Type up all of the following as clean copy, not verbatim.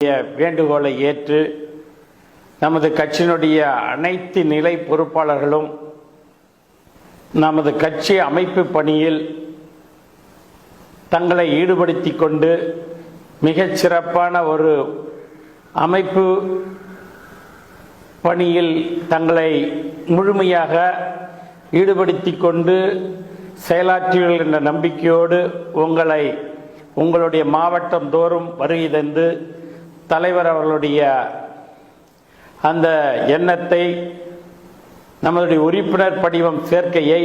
வேண்டுகோளை ஏற்று நமது கட்சியினுடைய அனைத்து நிலை பொறுப்பாளர்களும் நமது கட்சி அமைப்பு பணியில் தங்களை ஈடுபடுத்திக் கொண்டு மிகச் சிறப்பான ஒரு அமைப்பு பணியில் தங்களை முழுமையாக ஈடுபடுத்திக் கொண்டு செயலாற்றுவீர்கள் என்ற நம்பிக்கையோடு உங்களுடைய மாவட்டம் தோறும் வருகை தந்து தலைவர் அவர்களுடைய அந்த எண்ணத்தை நம்மளுடைய உறுப்பினர் படிவம் சேர்க்கையை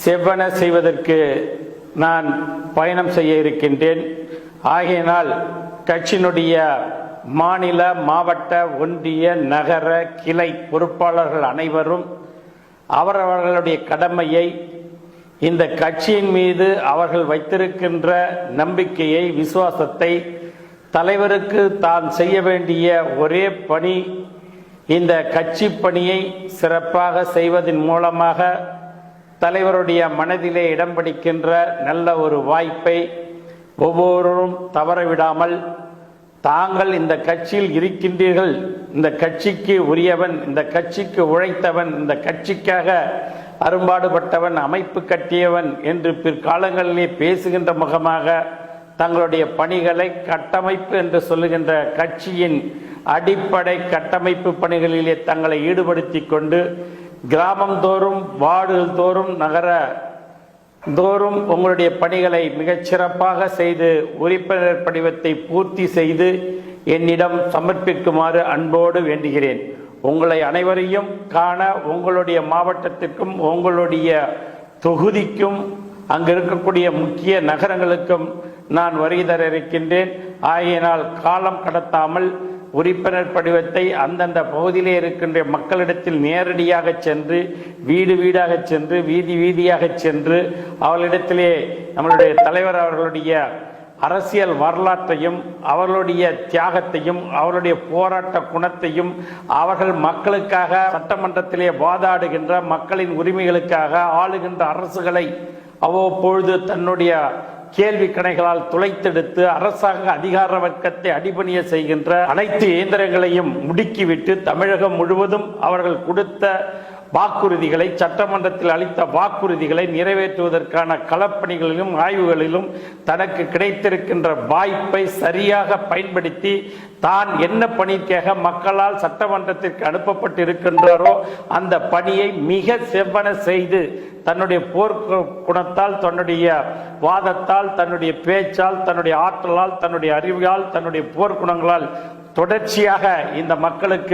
செவ்வன செய்வதற்கு நான் பயணம் செய்ய இருக்கின்றேன். ஆகையினால் கட்சியினுடைய மாநில, மாவட்ட, ஒன்றிய, நகர, கிளை பொறுப்பாளர்கள் அனைவரும் அவரவர்களுடைய கடமையை, இந்த கட்சியின் மீது அவர்கள் வைத்திருக்கின்ற நம்பிக்கையை, விசுவாசத்தை, தலைவருக்கு தான் செய்ய வேண்டிய ஒரே பணி இந்த கட்சி பணியை சிறப்பாக செய்வதன் மூலமாக தலைவருடைய மனதிலே இடம் பிடிக்கின்ற நல்ல ஒரு வாய்ப்பை ஒவ்வொருவரும் தவறவிடாமல், தாங்கள் இந்த கட்சியில் இருக்கின்றீர்கள், இந்த கட்சிக்கு உரியவன், இந்த கட்சிக்கு உழைத்தவன், இந்த கட்சிக்காக அரும்பாடுபட்டவன், அமைப்பு கட்டியவன் என்று பிற்காலங்களிலே பேசுகின்ற முகமாக தங்களுடைய பணிகளை கட்டமைப்பு என்று சொல்லுகின்ற கட்சியின் அடிப்படை கட்டமைப்பு பணிகளிலே தங்களை ஈடுபடுத்தி கொண்டு கிராமம் தோறும், வார்டு தோறும், நகர தோறும் உங்களுடைய பணிகளை மிகச் சிறப்பாக செய்து உறுப்பினர் படிவத்தை பூர்த்தி செய்து என்னிடம் சமர்ப்பிக்குமாறு அன்போடு வேண்டுகிறேன். உங்களை அனைவரையும் காண உங்களுடைய மாவட்டத்திற்கும் உங்களுடைய தொகுதிக்கும் அங்கு இருக்கக்கூடிய முக்கிய நகரங்களுக்கும் நான் வருகை தர இருக்கின்றேன். ஆகையினால் காலம் கடத்தாமல் உறுப்பினர் படிவத்தை அந்தந்த பகுதியிலே இருக்கின்ற மக்களிடத்தில் நேரடியாக சென்று, வீடு வீடாக சென்று, வீதி வீதியாக சென்று அவர்களிடத்திலே நம்மளுடைய தலைவர் அவர்களுடைய அரசியல் வரலாற்றையும், அவர்களுடைய தியாகத்தையும், அவர்களுடைய போராட்ட குணத்தையும், அவர்கள் மக்களுக்காக சட்டமன்றத்திலே வாதாடுகின்ற மக்களின் உரிமைகளுக்காக ஆளுகின்ற அரசுகளை அவ்வப்பொழுது தன்னுடைய கேள்வி கணைகளால் துளைத்தெடுத்து அரசாங்க அதிகார வர்க்கத்தை அடிபணிய செய்கின்ற அனைத்து இயந்திரங்களையும் முடுக்கிவிட்டு தமிழகம் முழுவதும் அவர்கள் கொடுத்த வாக்குறுதிகளை, சட்டமன்றத்தில் அளித்த வாக்குறுதிகளை நிறைவேற்றுவதற்கான களப்பணிகளிலும் ஆய்வுகளிலும் தனக்கு கிடைத்திருக்கின்ற வாய்ப்பை சரியாக பயன்படுத்தி தான் என்ன பணிக்காக மக்களால் சட்டமன்றத்திற்கு அனுப்பப்பட்டிருக்கின்றாரோ அந்த பணியை மிக செவ்வன செய்து தன்னுடைய போர் குணத்தால், தன்னுடைய வாதத்தால், தன்னுடைய பேச்சால், தன்னுடைய ஆற்றலால், தன்னுடைய அறிவால், தன்னுடைய போர்க்குணங்களால் தொடர்ச்சியாக இந்த மக்களுக்கு